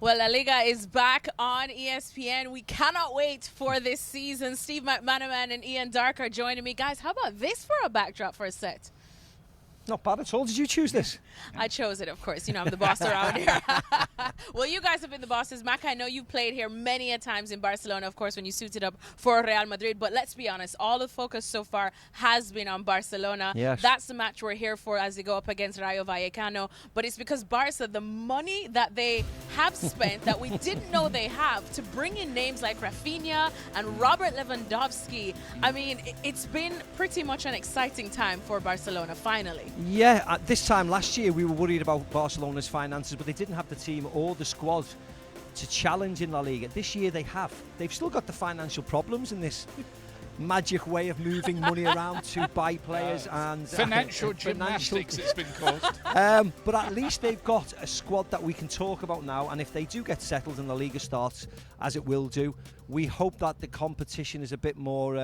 Well, LaLiga is back on ESPN. We cannot wait for this season. Steve McManaman and Ian Dark are joining me. Guys, how about this for a backdrop for a set? Not bad at all. Did you choose this? I chose it, of course. You know, I'm the boss around here. Well, you guys have been the bosses. Mac, I know you've played here many a times in Barcelona, of course, when you suited up for Real Madrid. But let's be honest, all the focus so far has been on Barcelona. Yes. That's the match we're here for as they go up against Rayo Vallecano. But it's because Barca, the money that they have spent that we didn't know they have to bring in names like Rafinha and Robert Lewandowski. I mean, it's been pretty much an exciting time for Barcelona, finally. Yeah, at this time last year we were worried about Barcelona's finances, but they didn't have the team or the squad to challenge in La Liga. This year they have. They've still got the financial problems in this magic way of moving money around to buy players and financial gymnastics it's been called. But at least they've got a squad that we can talk about now, and if they do get settled and La Liga starts, as it will do, we hope that the competition is a bit more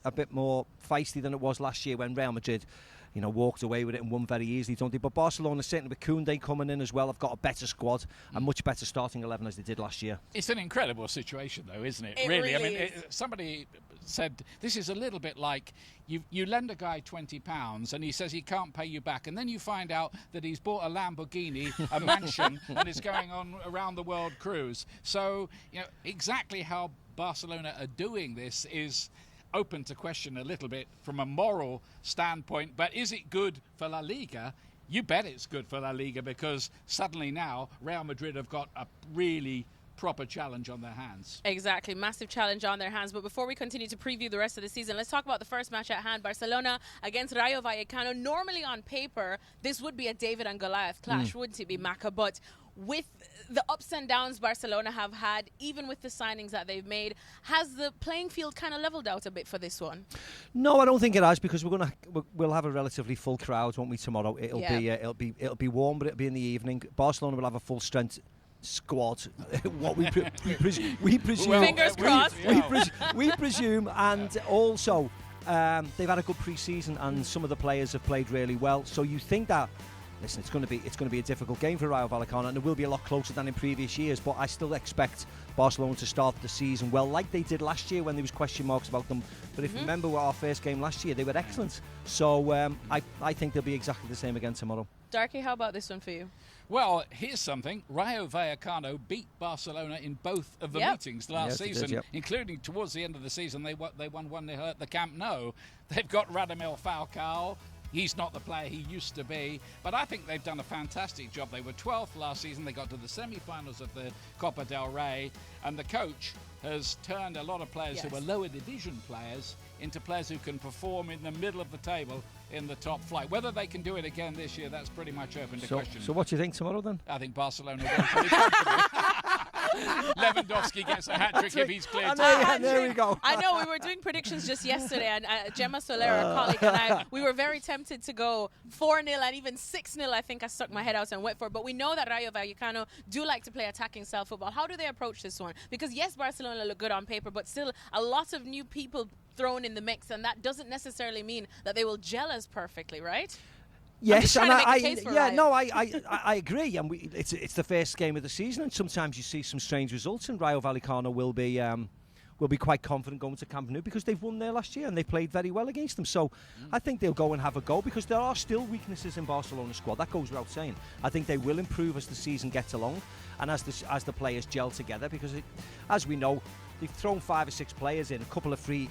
feisty than it was last year when Real Madrid, you know, walked away with it and won very easily, don't they? But Barcelona, certainly with Koundé coming in as well, have got a better squad, a much better starting 11 as they did last year. It's an incredible situation, though, isn't it? It really I mean, is. Somebody said this is a little bit like you lend a guy £20 and he says he can't pay you back, and then you find out that he's bought a Lamborghini, a mansion, and is going on around the world cruise. So, you know, exactly how Barcelona are doing this is open to question a little bit from a moral standpoint, but is it good for La Liga? You bet it's good for La Liga, because suddenly now Real Madrid have got a really proper challenge on their hands. Exactly, massive challenge on their hands. But before we continue to preview the rest of the season, let's talk about the first match at hand, Barcelona against Rayo Vallecano. Normally on paper, this would be a David and Goliath clash, wouldn't it be, Maka? But with the ups and downs Barcelona have had, even with the signings that they've made, has the playing field kind of leveled out a bit for this one? No, I don't think it has, because we'll have a relatively full crowd, won't we, tomorrow? It'll be warm, but it'll be in the evening. Barcelona will have a full strength squad. What we presume. Fingers crossed. We presume, and also they've had a good pre-season, and some of the players have played really well. So you think that, listen, it's going to be a difficult game for Rayo Vallecano, and it will be a lot closer than in previous years. But I still expect Barcelona to start the season well, like they did last year when there was question marks about them. But if you remember our first game last year, they were excellent. So I think they'll be exactly the same again tomorrow. Darky, how about this one for you? Well, here's something. Rayo Vallecano beat Barcelona in both of the meetings last season, including towards the end of the season. They won 1-0 at the Camp Nou. They've got Radamel Falcao. He's not the player he used to be, but I think they've done a fantastic job. They were 12th last season. They got to the semi-finals of the Copa del Rey, and the coach has turned a lot of players who were lower division players into players who can perform in the middle of the table in the top flight. Whether they can do it again this year, that's pretty much open to question. So what do you think tomorrow then? I think Barcelona will pretty comfortably. Lewandowski gets a hat-trick if he's cleared. There we go. I know, we were doing predictions just yesterday, and Gemma Soler, our colleague, and I, we were very tempted to go 4-0 and even 6-0. I think I stuck my head out and went for it. But we know that Rayo Vallecano do like to play attacking style football. How do they approach this one? Because yes, Barcelona look good on paper, but still a lot of new people thrown in the mix, and that doesn't necessarily mean that they will gel as perfectly, right? Yes, and I agree. And it's the first game of the season, and sometimes you see some strange results. And Rayo Vallecano will be quite confident going to Camp Nou, because they've won there last year and they played very well against them. So I think they'll go and have a go, because there are still weaknesses in Barcelona's squad. That goes without saying. I think they will improve as the season gets along and as the players gel together, because as we know, they've thrown 5 or 6 players in, a couple of free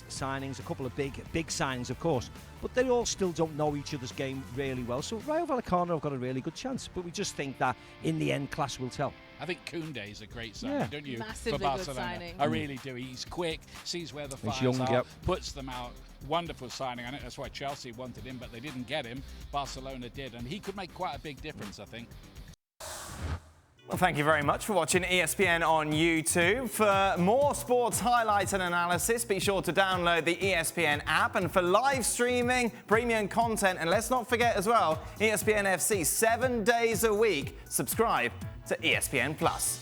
signings, a couple of big signings, of course, but they all still don't know each other's game really well. So Rayo Vallecano have got a really good chance, but we just think that in the end, class will tell. I think Koundé is a great signing, don't you? Massively for Barcelona. good signing. I really do. He's quick, sees where the fires are, puts them out. Wonderful signing. I think that's why Chelsea wanted him, but they didn't get him. Barcelona did, and he could make quite a big difference, I think. Well, thank you very much for watching ESPN on YouTube. For more sports highlights and analysis, be sure to download the ESPN app. And for live streaming, premium content, and let's not forget as well, ESPN FC 7 days a week. Subscribe to ESPN Plus.